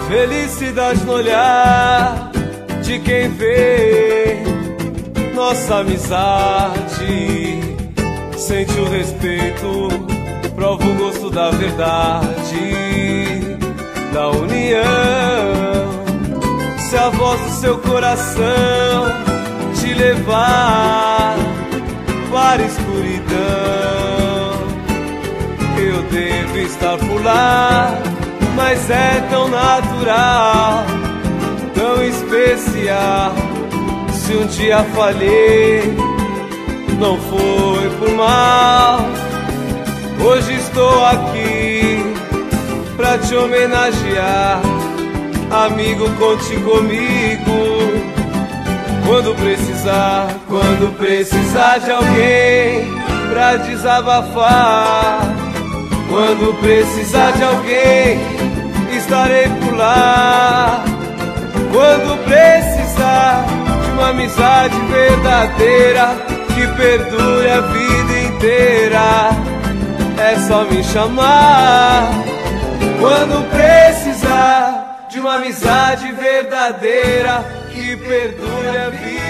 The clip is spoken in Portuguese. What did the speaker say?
Felicidade no olhar de quem vê nossa amizade, sente o respeito, prova o gosto da verdade, da união. Se a voz do seu coração te levar para a escuridão, eu devo estar por lá. Mas é tão natural, tão especial. Se um dia falhei, não foi por mal. Hoje estou aqui pra te homenagear. Amigo, conte comigo quando precisar de alguém pra desabafar. Quando precisar de alguém, estarei por lá. Quando precisar de uma amizade verdadeira que perdure a vida inteira, é só me chamar. Quando precisar de uma amizade verdadeira que perdure a vida